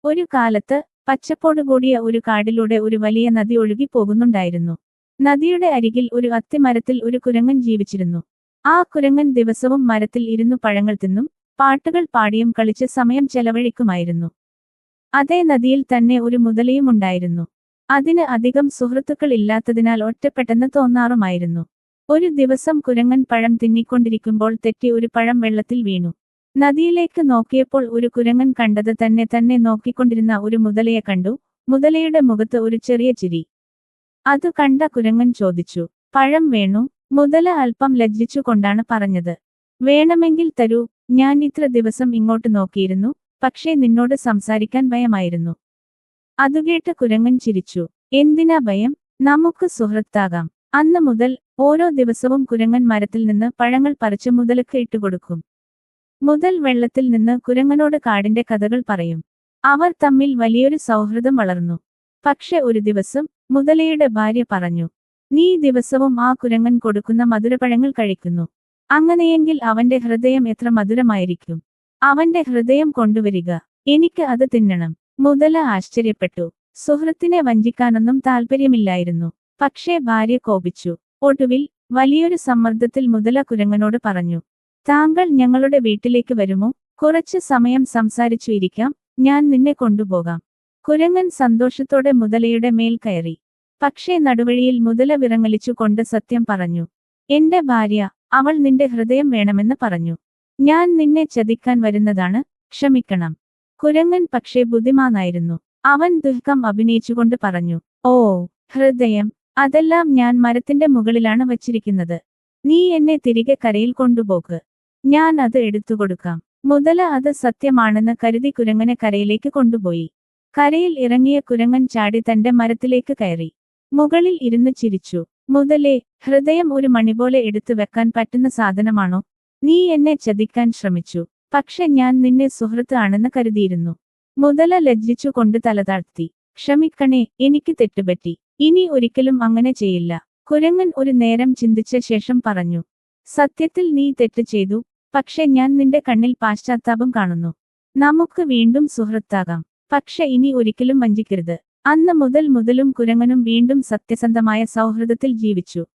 ഒരു കാലത്ത് പച്ചപ്പോടുകൂടിയ ഒരു കാടിലൂടെ ഒരു വലിയ നദി ഒഴുകി പോകുന്നുണ്ടായിരുന്നു. നദിയുടെ അരികിൽ ഒരു അത്തിമരത്തിൽ ഒരു കുരങ്ങൻ ജീവിച്ചിരുന്നു. ആ കുരങ്ങൻ ദിവസവും മരത്തിൽ ഇരുന്നു പഴങ്ങൾ തിന്നും പാട്ടുകൾ പാടിയും കളിച്ച് സമയം ചെലവഴിക്കുമായിരുന്നു. അതേ നദിയിൽ തന്നെ ഒരു മുതലയും ഉണ്ടായിരുന്നു. അതിന് അധികം സുഹൃത്തുക്കൾ ഇല്ലാത്തതിനാൽ ഒറ്റപ്പെട്ടെന്ന് തോന്നാറുമായിരുന്നു. ഒരു ദിവസം കുരങ്ങൻ പഴം തിന്നിക്കൊണ്ടിരിക്കുമ്പോൾ തെറ്റി ഒരു പഴം വെള്ളത്തിൽ വീണു. നദിയിലേക്ക് നോക്കിയപ്പോൾ ഒരു കുരങ്ങൻ കണ്ടത് തന്നെ നോക്കിക്കൊണ്ടിരുന്ന ഒരു മുതലയെ കണ്ടു. മുതലയുടെ മുഖത്ത് ഒരു ചെറിയ ചിരി. അത് കണ്ട കുരങ്ങൻ ചോദിച്ചു, "പഴം വേണു?" മുതല അല്പം ലജ്ജിച്ചുകൊണ്ടാണ് പറഞ്ഞത്. "വേണമെങ്കിൽ തരൂ, ഞാൻ ഇത്ര ദിവസം ഇങ്ങോട്ട് നോക്കിയിരുന്നു, പക്ഷേ നിന്നോട് സംസാരിക്കാൻ ഭയമായിരുന്നു." അതുകേട്ട് കുരങ്ങൻ ചിരിച്ചു. "എന്തിനാ ഭയം? നമുക്ക് സുഹൃത്താകാം." അന്ന് മുതൽ ഓരോ ദിവസവും കുരങ്ങൻ മരത്തിൽ നിന്ന് പഴങ്ങൾ പറിച്ച് മുതലക്ക് ഇട്ടുകൊടുക്കും. മുതൽ വെള്ളത്തിൽ നിന്ന് കുരങ്ങനോട് കാടിന്റെ കഥകൾ പറയും. അവർ തമ്മിൽ വലിയൊരു സൗഹൃദം വളർന്നു. പക്ഷെ ഒരു ദിവസം മുതലയുടെ ഭാര്യ പറഞ്ഞു, "നീ ദിവസവും ആ കുരങ്ങൻ കൊടുക്കുന്ന മധുരപ്പഴങ്ങൾ കഴിക്കുന്നു. അങ്ങനെയെങ്കിൽ അവന്റെ ഹൃദയം എത്ര മധുരമായിരിക്കും. അവന്റെ ഹൃദയം കൊണ്ടുവരിക. എനിക്ക് അത് തിന്നണം." മുതല ആശ്ചര്യപ്പെട്ടു. സുഹൃത്തിനെ വഞ്ചിക്കാനൊന്നും താൽപ്പര്യമില്ലായിരുന്നു. പക്ഷേ ഭാര്യ കോപിച്ചു. ഒടുവിൽ വലിയൊരു സമ്മർദ്ദത്തിൽ മുതല കുരങ്ങനോട് പറഞ്ഞു, "താങ്കൾ ഞങ്ങളുടെ വീട്ടിലേക്ക് വരുമോ? കുറച്ച് സമയം സംസാരിച്ചു ഇരിക്കാം, ഞാൻ നിന്നെ കൊണ്ടുപോകാം." കുരങ്ങൻ സന്തോഷത്തോടെ മുതലയുടെ മേൽ കയറി. പക്ഷേ നടുവഴിയിൽ മുതല വിറങ്ങലിച്ചു കൊണ്ട് സത്യം പറഞ്ഞു. "എന്റെ ഭാര്യ, അവൾ നിന്റെ ഹൃദയം വേണമെന്ന് പറഞ്ഞു. ഞാൻ നിന്നെ ചതിക്കാൻ വരുന്നതാണ്, ക്ഷമിക്കണം." കുരങ്ങൻ പക്ഷേ ബുദ്ധിമാനായിരുന്നു. അവൻ ദുഃഖം അഭിനയിച്ചുകൊണ്ട് പറഞ്ഞു, "ഓ, ഹൃദയം, അതെല്ലാം ഞാൻ മരത്തിന്റെ മുകളിലാണ് വച്ചിരിക്കുന്നത്. നീ എന്നെ തിരികെ കരയിൽ കൊണ്ടുപോക്ക്. ഞാൻ അത് എടുത്തുകൊടുക്കാം." മുതല അത് സത്യമാണെന്ന് കരുതി കുരങ്ങനെ കരയിലേക്ക് കൊണ്ടുപോയി. കരയിൽ ഇറങ്ങിയ കുരങ്ങൻ ചാടി തന്റെ മരത്തിലേക്ക് കയറി. മുകളിൽ ഇരുന്ന് ചിരിച്ചു. "മുതലേ, ഹൃദയം ഒരു മണിപോലെ എടുത്തു വെക്കാൻ പറ്റുന്ന സാധനമാണോ? നീ എന്നെ ചതിക്കാൻ ശ്രമിച്ചു. പക്ഷെ ഞാൻ നിന്നെ സുഹൃത്ത് ആണെന്ന് കരുതിയിരുന്നു." മുതല ലജ്ജിച്ചു കൊണ്ട് തലതാഴ്ത്തി. "ക്ഷമിക്കണേ, എനിക്ക് തെറ്റുപറ്റി. ഇനി ഒരിക്കലും അങ്ങനെ ചെയ്യില്ല." കുരങ്ങൻ ഒരു നേരം ചിന്തിച്ച ശേഷം പറഞ്ഞു, "സത്യത്തിൽ നീ തെറ്റ് ചെയ്തു, പക്ഷെ ഞാൻ നിന്റെ കണ്ണിൽ പാശ്ചാത്താപം കാണുന്നു. നമുക്ക് വീണ്ടും സുഹൃത്താകാം. പക്ഷെ ഇനി ഒരിക്കലും വഞ്ചിക്കരുത്." അന്ന് മുതൽ മുതലും കുരങ്ങനും വീണ്ടും സത്യസന്ധമായ സൗഹൃദത്തിൽ ജീവിച്ചു.